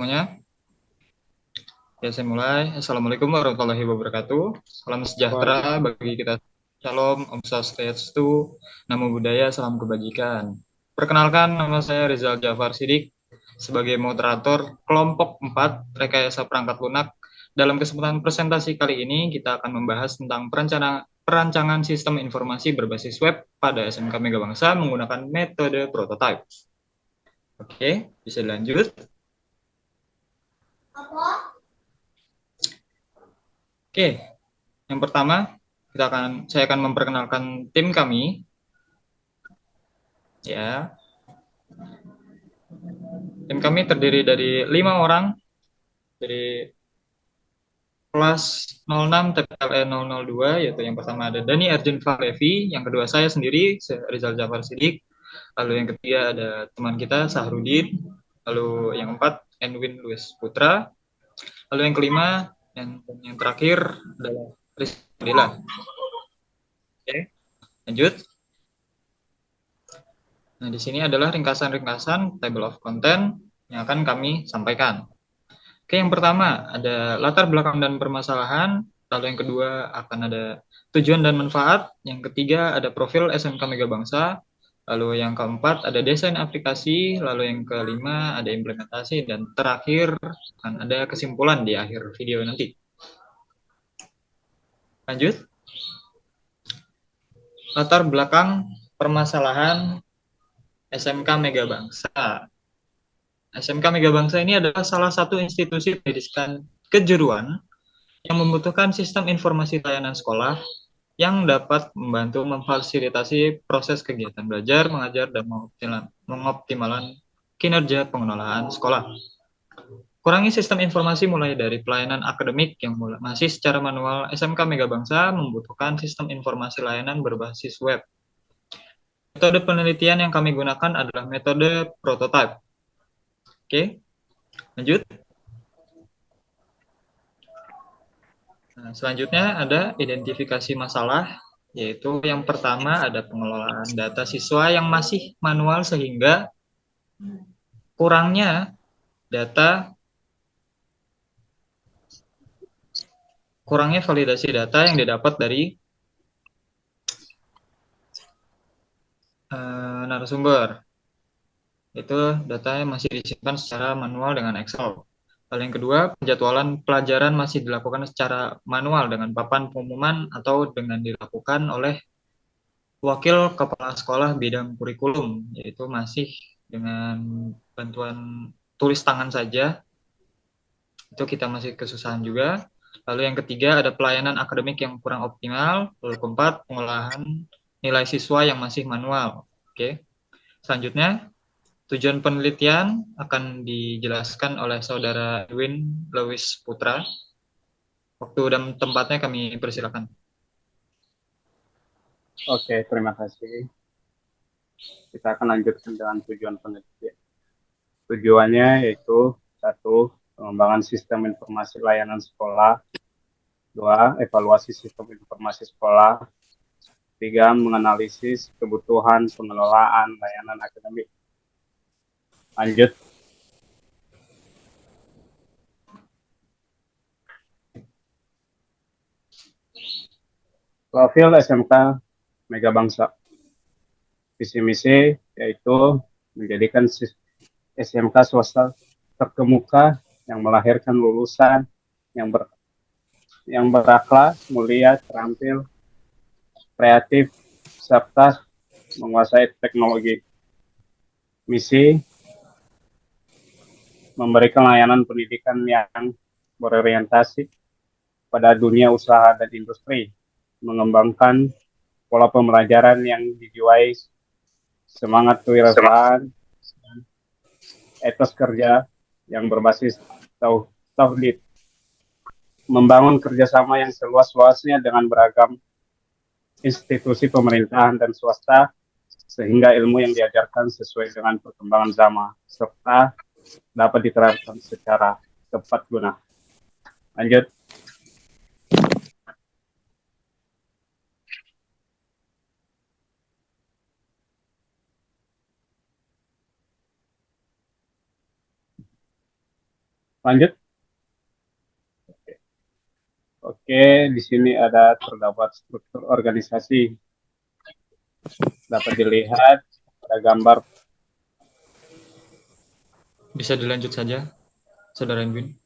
Semuanya, ya saya mulai. Assalamualaikum warahmatullahi wabarakatuh. Salam sejahtera Waalaikumsalam. bagi kita. Shalom, Om Swastiastu, Namo Buddhaya, Salam Kebajikan. Perkenalkan, nama saya Rizal Jafar Sidik sebagai moderator kelompok 4 Rekayasa Perangkat Lunak. Dalam kesempatan presentasi kali ini, kita akan membahas tentang perancangan sistem informasi berbasis web pada SMK Megabangsa menggunakan metode prototype. Oke, bisa dilanjut. Oke, yang pertama, saya akan memperkenalkan tim kami. Ya, tim kami terdiri dari 5 orang dari kelas 06 TPLE 002, yaitu yang pertama ada Dani Arjun Fahlevi, yang kedua saya sendiri, Rizal Jafar Sidik, lalu yang ketiga ada teman kita Sahrudin, lalu yang keempat Enwin Luis Putra, lalu yang kelima yang terakhir adalah Rizky. Oke, lanjut. Nah, di sini adalah ringkasan-ringkasan table of content yang akan kami sampaikan. Oke, yang pertama ada latar belakang dan permasalahan, lalu yang kedua akan ada tujuan dan manfaat, yang ketiga ada profil SMK Megabangsa, lalu yang keempat ada desain aplikasi, lalu yang kelima ada implementasi, dan terakhir akan ada kesimpulan di akhir video nanti. Lanjut, latar belakang permasalahan SMK Megabangsa. SMK Megabangsa ini adalah salah satu institusi pendidikan kejuruan yang membutuhkan sistem informasi layanan sekolah yang dapat membantu memfasilitasi proses kegiatan belajar, mengajar, dan mengoptimalkan kinerja pengelolaan sekolah. Kurangi sistem informasi mulai dari pelayanan akademik yang masih secara manual, SMK Megabangsa membutuhkan sistem informasi layanan berbasis web. Metode penelitian yang kami gunakan adalah metode prototype. Oke, lanjut. Nah, selanjutnya ada identifikasi masalah, yaitu yang pertama ada pengelolaan data siswa yang masih manual sehingga kurangnya data, kurangnya validasi data yang didapat dari narasumber. Itu datanya masih disimpan secara manual dengan Excel. Hal yang kedua, penjadwalan pelajaran masih dilakukan secara manual dengan papan pengumuman atau dengan dilakukan oleh wakil kepala sekolah bidang kurikulum, yaitu masih dengan bantuan tulis tangan saja. Itu kita masih kesusahan juga. Lalu yang ketiga ada pelayanan akademik yang kurang optimal. Lalu keempat, pengolahan nilai siswa yang masih manual. Oke. Selanjutnya, tujuan penelitian akan dijelaskan oleh saudara Edwin Lewis Putra. Waktu dan tempatnya kami persilakan. Oke, terima kasih. Kita akan lanjutkan dengan tujuan penelitian. Tujuannya yaitu satu, pengembangan sistem informasi layanan sekolah. Dua, evaluasi sistem informasi sekolah. Tiga, menganalisis kebutuhan pengelolaan layanan akademik. Lanjut, profil SMK Megabangsa. Visi misi yaitu menjadikan SMK swasta terkemuka yang melahirkan lulusan yang ber, yang berakhlak, mulia, terampil, kreatif, serta menguasai teknologi. Misi memberikan layanan pendidikan yang berorientasi pada dunia usaha dan industri, mengembangkan pola pembelajaran yang dijiwai semangat kewirausahaan, etos kerja yang berbasis tauhid, membangun kerjasama yang seluas-luasnya dengan beragam institusi pemerintahan dan swasta, sehingga ilmu yang diajarkan sesuai dengan perkembangan zaman, serta dapat diterapkan secara tepat guna. Lanjut. Lanjut. Oke, di sini terdapat struktur organisasi. Dapat dilihat pada gambar. Bisa dilanjut saja, Saudara Edwin.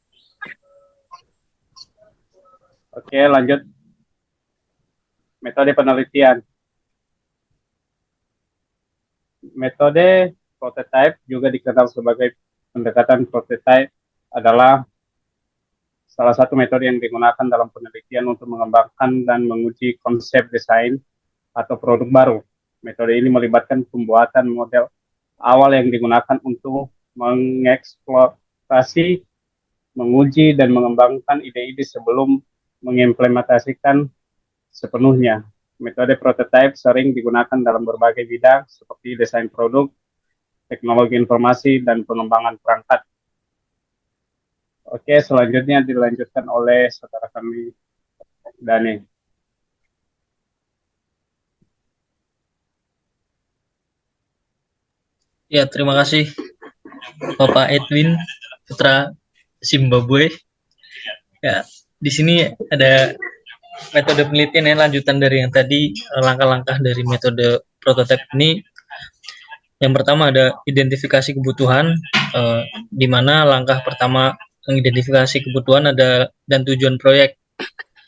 Oke, lanjut. Metode penelitian. Metode prototype juga dikenal sebagai pendekatan prototype adalah salah satu metode yang digunakan dalam penelitian untuk mengembangkan dan menguji konsep desain atau produk baru. Metode ini melibatkan pembuatan model awal yang digunakan untuk mengeksplorasi, menguji, dan mengembangkan ide-ide sebelum mengimplementasikan sepenuhnya. Metode prototype sering digunakan dalam berbagai bidang seperti desain produk, teknologi informasi, dan pengembangan perangkat. Oke, selanjutnya dilanjutkan oleh saudara kami, Dani. Ya, terima kasih Bapak Edwin Putra Zimbabwe. Ya, di sini ada metode penelitian yang lanjutan dari yang tadi, langkah-langkah dari metode prototipe ini. Yang pertama ada identifikasi kebutuhan, di mana langkah pertama mengidentifikasi kebutuhan dan tujuan proyek.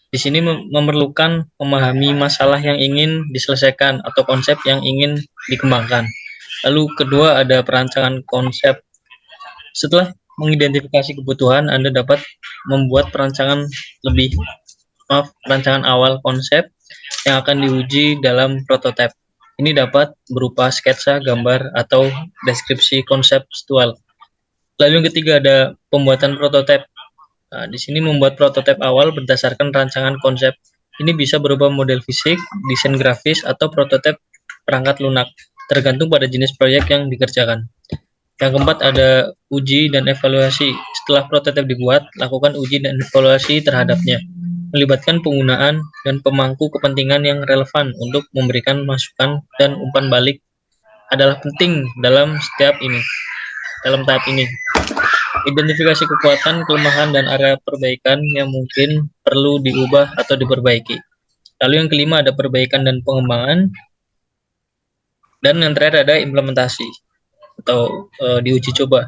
Di sini memerlukan memahami masalah yang ingin diselesaikan atau konsep yang ingin dikembangkan. Lalu kedua ada perancangan konsep. Setelah mengidentifikasi kebutuhan, Anda dapat membuat perancangan awal konsep yang akan diuji dalam prototipe. Ini dapat berupa sketsa, gambar, atau deskripsi konseptual. Lalu yang ketiga ada pembuatan prototipe. Nah, di sini membuat prototipe awal berdasarkan rancangan konsep. Ini bisa berupa model fisik, desain grafis, atau prototipe perangkat lunak, tergantung pada jenis proyek yang dikerjakan. Yang keempat ada uji dan evaluasi. Setelah prototipe dibuat, lakukan uji dan evaluasi terhadapnya, melibatkan penggunaan dan pemangku kepentingan yang relevan untuk memberikan masukan dan umpan balik adalah penting dalam tahap ini. Identifikasi kekuatan, kelemahan, dan area perbaikan yang mungkin perlu diubah atau diperbaiki. Lalu yang kelima ada perbaikan dan pengembangan. Dan yang terakhir ada implementasi atau diuji coba.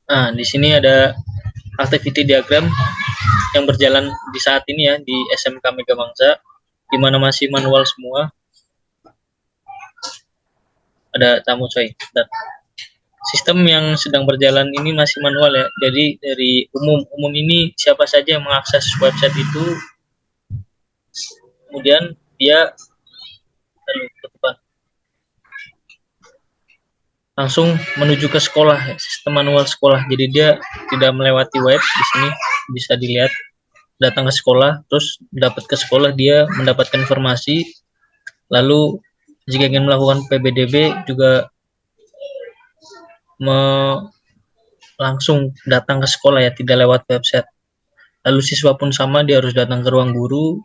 Nah, di sini ada activity diagram yang berjalan di saat ini ya di SMK Megabangsa, di mana masih manual semua. Ada tamu coy. Sistem yang sedang berjalan ini masih manual ya. Jadi dari umum ini siapa saja yang mengakses website itu, kemudian dia langsung menuju ke sekolah, sistem manual sekolah. Jadi dia tidak melewati web. Di sini bisa dilihat datang ke sekolah, terus dapat ke sekolah dia mendapatkan informasi. Lalu jika ingin melakukan PBDB juga langsung datang ke sekolah ya, tidak lewat website. Lalu siswa pun sama, dia harus datang ke ruang guru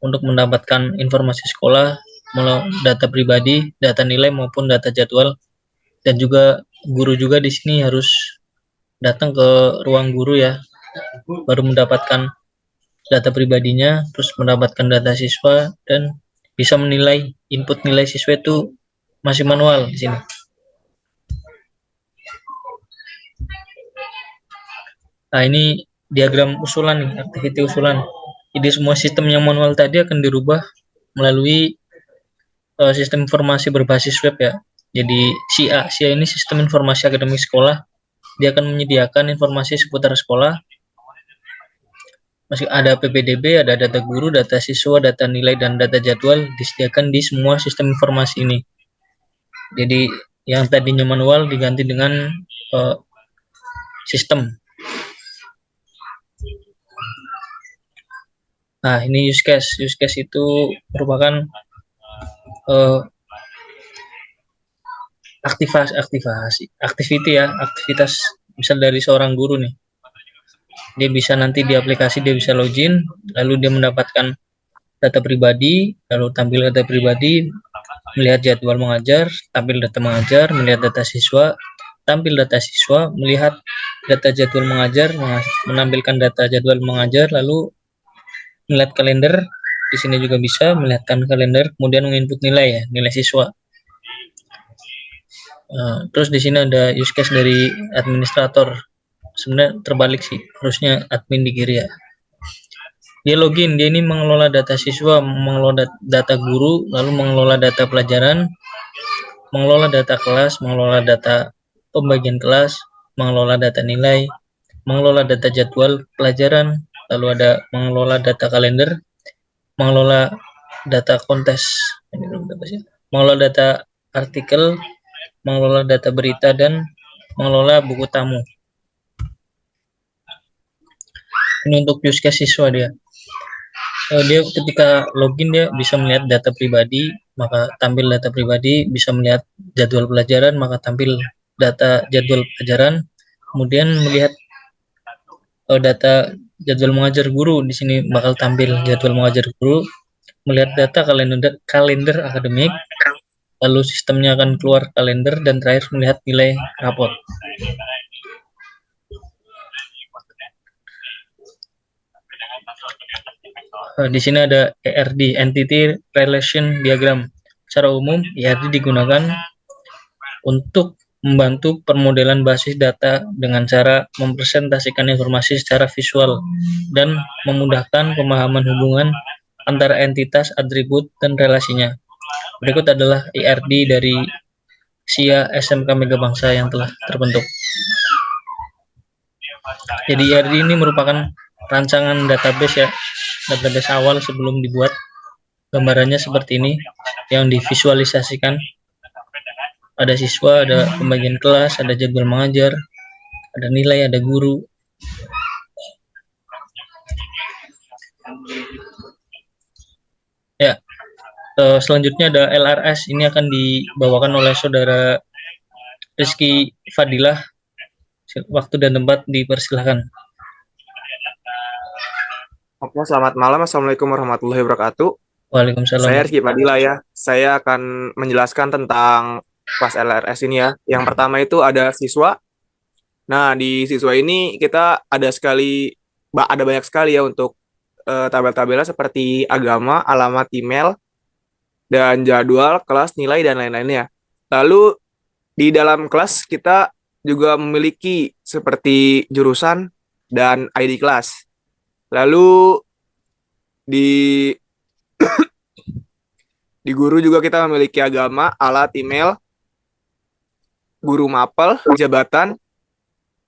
untuk mendapatkan informasi sekolah, data pribadi, data nilai maupun data jadwal. Dan juga guru juga di sini harus datang ke ruang guru ya, baru mendapatkan data pribadinya, terus mendapatkan data siswa dan bisa menilai input nilai siswa itu masih manual di sini. Nah, ini diagram usulan nih, activity usulan. Jadi semua sistem yang manual tadi akan dirubah melalui sistem informasi berbasis web ya. Jadi SIA ini sistem informasi akademik sekolah. Dia akan menyediakan informasi seputar sekolah. Masih ada PPDB, ada data guru, data siswa, data nilai, dan data jadwal disediakan di semua sistem informasi ini. Jadi yang tadinya manual diganti dengan sistem. Nah, ini use case. Use case itu merupakan aktivitas misal dari seorang guru nih. Dia bisa nanti di aplikasi dia bisa login, lalu dia mendapatkan data pribadi, lalu tampil data pribadi, melihat jadwal mengajar, tampil data mengajar, melihat data siswa, tampil data siswa, melihat data jadwal mengajar, menampilkan data jadwal mengajar, lalu melihat kalender. Di sini juga bisa melihatkan kalender, kemudian menginput nilai ya, nilai siswa. Terus di sini ada use case dari administrator. Sebenarnya terbalik sih, harusnya admin di kiri ya. Dia login, dia ini mengelola data siswa, mengelola data guru, lalu mengelola data pelajaran, mengelola data kelas, mengelola data pembagian kelas, mengelola data nilai, mengelola data jadwal pelajaran, lalu ada mengelola data kalender, mengelola data kontes, mengelola data artikel, mengelola data berita, dan mengelola buku tamu. Ini untuk use case siswa dia. Dia ketika login dia bisa melihat data pribadi, maka tampil data pribadi, bisa melihat jadwal pelajaran, maka tampil data jadwal pelajaran, kemudian melihat data jadwal mengajar guru, di sini bakal tampil jadwal mengajar guru, melihat data kalender akademik, lalu sistemnya akan keluar kalender, dan terakhir melihat nilai rapot. Di sini ada ERD, Entity Relation Diagram. Secara umum, ERD digunakan untuk membantu permodelan basis data dengan cara mempresentasikan informasi secara visual dan memudahkan pemahaman hubungan antara entitas, atribut, dan relasinya. Berikut adalah ERD dari SIA SMK Megabangsa yang telah terbentuk. Jadi ERD ini merupakan rancangan database ya, database awal sebelum dibuat. Gambarannya seperti ini yang divisualisasikan. Ada siswa, ada pembagian kelas, ada jadwal mengajar, ada nilai, ada guru. Ya, selanjutnya ada LRS. Ini akan dibawakan oleh saudara Rizky Fadilah. Waktu dan tempat dipersilahkan. Oke, selamat malam. Assalamualaikum warahmatullahi wabarakatuh. Waalaikumsalam. Saya Rizky Fadilah ya. Saya akan menjelaskan tentang kelas LRS ini ya. Yang pertama itu ada siswa. Nah, di siswa ini kita ada banyak sekali ya untuk tabel-tabelnya seperti agama, alamat email, dan jadwal, kelas, nilai, dan lain-lainnya. Lalu di dalam kelas kita juga memiliki seperti jurusan dan ID kelas. Lalu di di guru juga kita memiliki agama, alat, email, guru mapel, jabatan,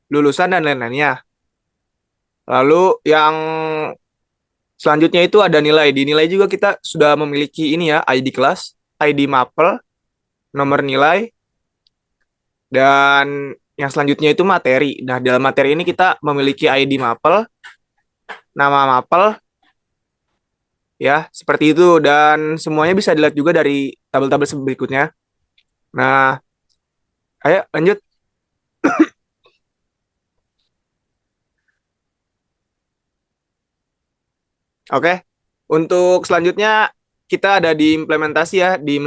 lulusan, dan lain-lainnya. Lalu yang selanjutnya itu ada nilai. Di nilai juga kita sudah memiliki ini ya, ID kelas, ID mapel, nomor nilai, dan yang selanjutnya itu materi. Nah, dalam materi ini kita memiliki ID mapel, nama mapel, ya, seperti itu. Dan semuanya bisa dilihat juga dari tabel-tabel berikutnya. Nah, ayo lanjut. Oke, untuk selanjutnya kita ada di implementasi ya. Di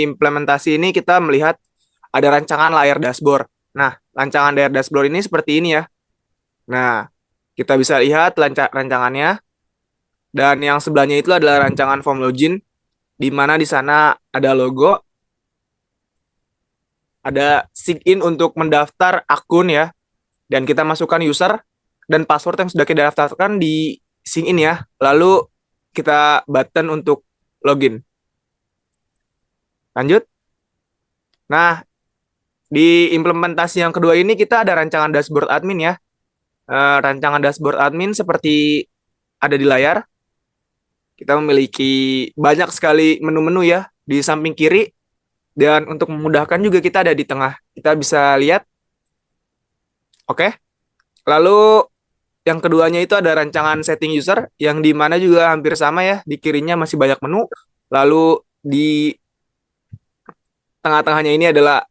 implementasi ini kita melihat ada rancangan layar dashboard. Nah, rancangan layar dashboard ini seperti ini ya. Nah, kita bisa lihat rancangannya. Dan yang sebelahnya itu adalah rancangan form login, di mana di sana ada logo, ada sign in untuk mendaftar akun ya, dan kita masukkan user dan password yang sudah kita daftarkan di sign in ya. Lalu kita button untuk login. Lanjut. Nah, di implementasi yang kedua ini kita ada rancangan dashboard admin ya. Rancangan dashboard admin seperti ada di layar. Kita memiliki banyak sekali menu-menu ya di samping kiri. Dan untuk memudahkan juga kita ada di tengah. Kita bisa lihat. Oke. Lalu yang keduanya itu ada rancangan setting user yang di mana juga hampir sama ya. Di kirinya masih banyak menu. Lalu di tengah-tengahnya ini adalah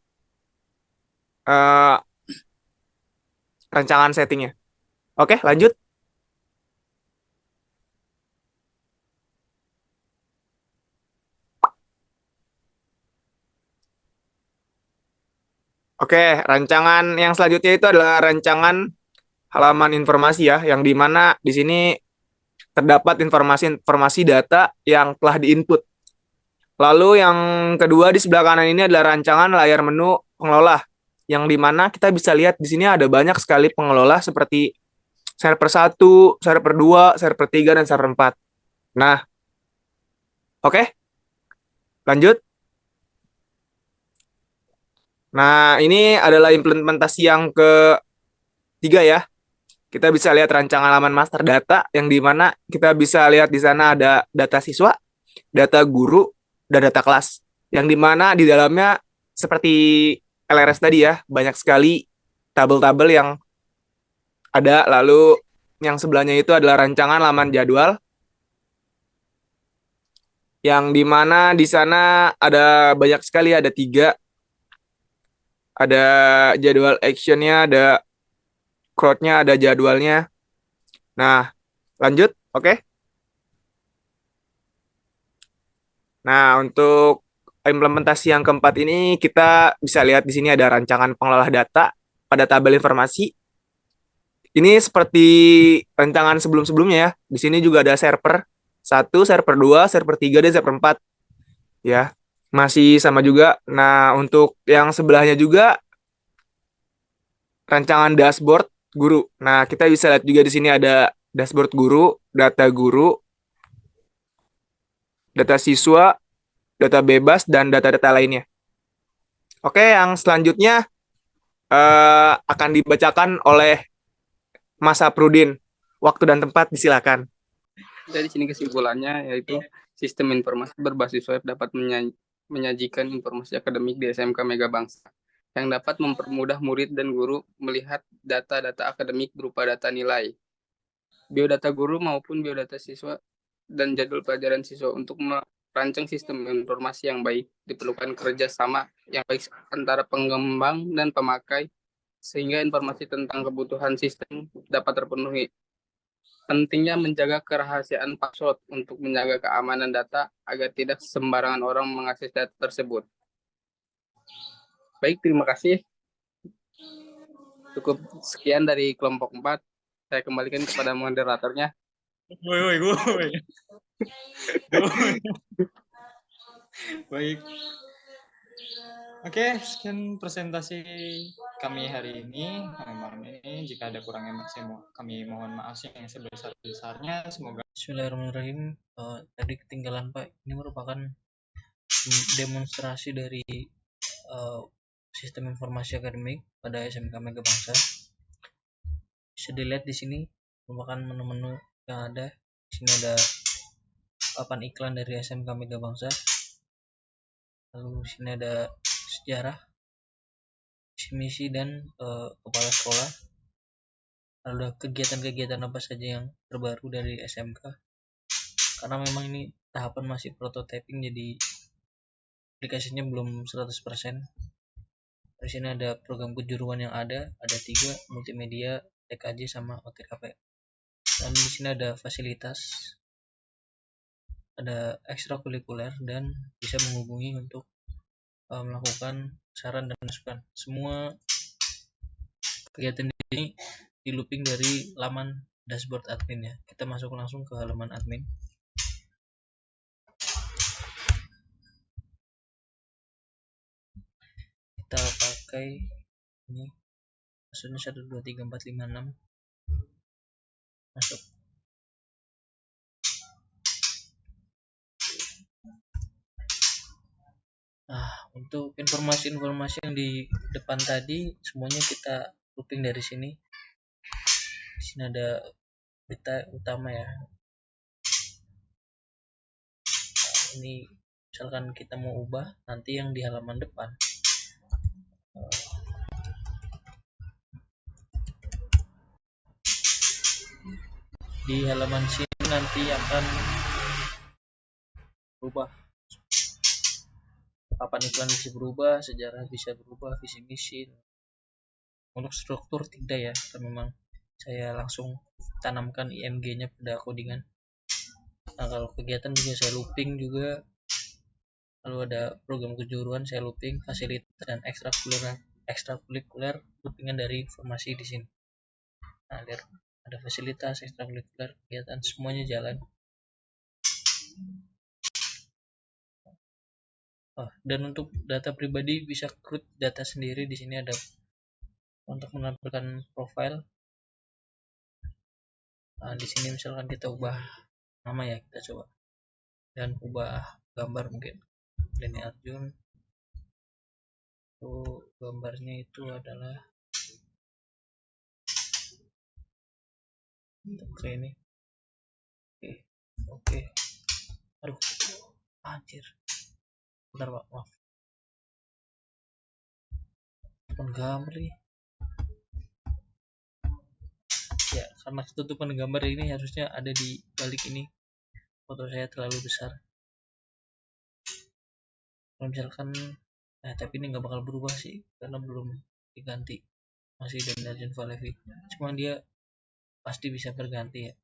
rancangan settingnya. Oke, lanjut. Oke, rancangan yang selanjutnya itu adalah rancangan halaman informasi ya, yang dimana di sini terdapat informasi data yang telah diinput. Lalu yang kedua di sebelah kanan ini adalah rancangan layar menu pengelola, yang dimana kita bisa lihat di sini ada banyak sekali pengelola seperti server 1, server 2, server 3, dan server 4. Nah, oke, lanjut. Nah, ini adalah implementasi yang ketiga ya. Kita bisa lihat rancangan halaman master data, yang dimana kita bisa lihat di sana ada data siswa, data guru, dan data kelas. Yang dimana di dalamnya seperti LRS tadi ya, banyak sekali tabel-tabel yang ada. Lalu yang sebelahnya itu adalah rancangan halaman jadwal, yang dimana di sana ada banyak sekali, ada 3. Ada jadwal actionnya, ada crowd-nya, ada jadwalnya. Nah, lanjut, oke. Nah, untuk implementasi yang keempat ini kita bisa lihat di sini ada rancangan pengelola data pada tabel informasi. Ini seperti rancangan sebelum-sebelumnya ya. Di sini juga ada server 1, server 2, server 3, dan server 4. Ya, masih sama juga. Nah, untuk yang sebelahnya juga rancangan dashboard guru. Nah, kita bisa lihat juga di sini ada dashboard guru, data siswa, data bebas, dan data-data lainnya. Oke, yang selanjutnya akan dibacakan oleh Mas Aprudin. Waktu dan tempat disilakan. Dari sini kesimpulannya yaitu sistem informasi berbasis web dapat menyajikan informasi akademik di SMK Mega Bangsa yang dapat mempermudah murid dan guru melihat data-data akademik berupa data nilai, biodata guru maupun biodata siswa, dan jadwal pelajaran siswa. Untuk merancang sistem informasi yang baik, diperlukan kerjasama yang baik antara pengembang dan pemakai, sehingga informasi tentang kebutuhan sistem dapat terpenuhi. Pentingnya menjaga kerahasiaan password untuk menjaga keamanan data agar tidak sembarangan orang mengakses data tersebut. Baik, terima kasih. Cukup sekian dari kelompok 4. Saya kembalikan kepada moderatornya. Woi. Baik. Oke, sekian presentasi kami hari ini. Malam ini jika ada kurangnya kami mohon maaf yang sebesar-besarnya. Semoga Bismillahirrahmanirrahim. Tadi ketinggalan Pak. Ini merupakan demonstrasi dari sistem informasi akademik pada SMK Mega Bangsa. Bisa dilihat di sini merupakan menu-menu yang ada. Di sini ada papan iklan dari SMK Mega Bangsa. Lalu di sini ada sejarah, misi dan kepala sekolah. Lalu ada kegiatan-kegiatan apa saja yang terbaru dari SMK. Karena memang ini tahapan masih prototyping, jadi aplikasinya belum 100%. Di sini ada program kejuruan yang ada 3, multimedia, TKJ, sama OTKP. Dan di sini ada fasilitas, ada ekstrakurikuler, dan bisa menghubungi untuk melakukan saran dan masukan. Semua kegiatan ini di looping dari laman dashboard admin ya. Kita masuk langsung ke halaman admin. Kita pakai ini, maksudnya 1 2 3 4 5 6. Masuk. Nah, untuk informasi-informasi yang di depan tadi semuanya kita looping dari sini. Di sini ada berita utama ya. Nah, ini misalkan kita mau ubah nanti yang di halaman depan. Di halaman sini nanti akan berubah. Papan iklan bisa berubah, sejarah bisa berubah, visi misi. Untuk struktur tidak ya, karena memang saya langsung tanamkan IMG-nya pada codingan. Nah, kalau kegiatan juga saya looping juga. Lalu ada program kejuruan saya looping, fasilitas dan ekstrakurikuler ekstrakurikuler loopingan dari informasi di sini. Nah, lihat ada fasilitas ekstrakurikuler, kegiatan semuanya jalan. Dan untuk data pribadi bisa create data sendiri. Di sini ada untuk menampilkan profil. Nah, di sini misalkan kita ubah nama ya, kita coba, dan ubah gambar mungkin. Denny Arjun. Itu gambarnya itu adalah oke ini. Oke. Aduh, anjir. Bentar Pak, maaf. Tutupan gambar nih. Ya, karena ketutupan gambar ini harusnya ada di balik ini. Foto saya terlalu besar. Kalau misalkan, tapi ini nggak bakal berubah sih, karena belum diganti. Masih Denny Arjun Falevi. Cuma dia pasti bisa berganti ya.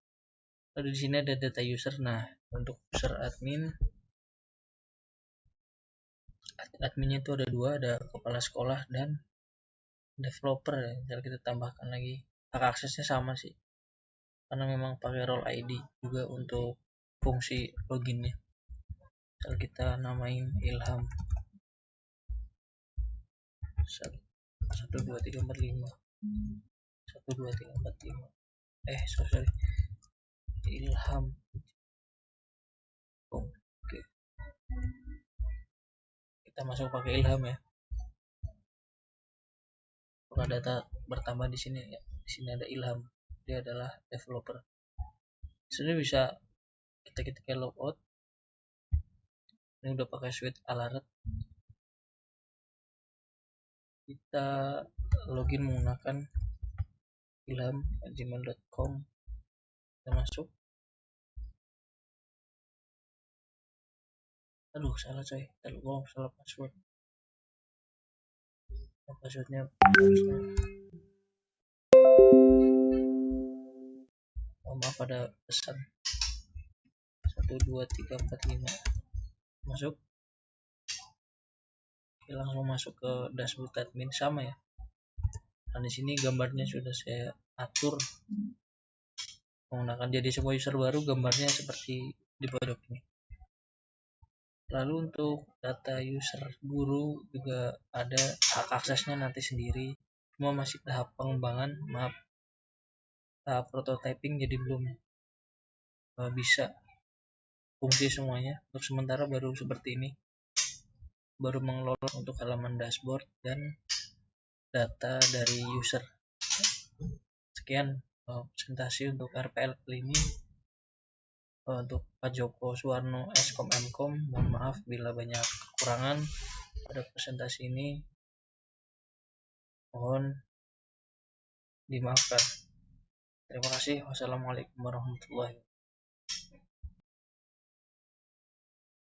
Lalu di sini ada data user. Nah, untuk user adminnya itu ada 2, ada kepala sekolah dan developer ya. Misal kita tambahkan lagi, hak aksesnya sama sih, karena memang pakai role ID juga untuk fungsi loginnya. Misal kita namain Ilham 12345 12345 sorry Ilham. Oke, kita masuk pakai Ilham ya. Apakah data bertambah di sini ya? Di sini ada Ilham, dia adalah developer. Sebenarnya bisa kita ketika logout. Ini udah pakai suite alert. Kita login menggunakan ilham@gmail.com. Kita masuk. Aduh, salah coy. Salah password. Passwordnya harusnya. Maaf, ada pesan 12345. Masuk. Oke, langsung masuk ke dashboard admin, sama ya. Nah, di sini gambarnya sudah saya atur menggunakan, jadi semua user baru gambarnya seperti di produk ini. Lalu untuk data user guru juga ada hak aksesnya nanti sendiri, cuma masih tahap pengembangan, tahap prototyping, jadi belum bisa fungsi semuanya. Untuk sementara baru seperti ini, baru mengelola untuk halaman dashboard dan data dari user. Sekian presentasi untuk RPL kali ini. Untuk Pak Joko Suwarno Eskom Mkom, mohon maaf bila banyak kekurangan pada presentasi ini, mohon dimaafkan. Terima kasih. Wassalamualaikum warahmatullahi wabarakatuh.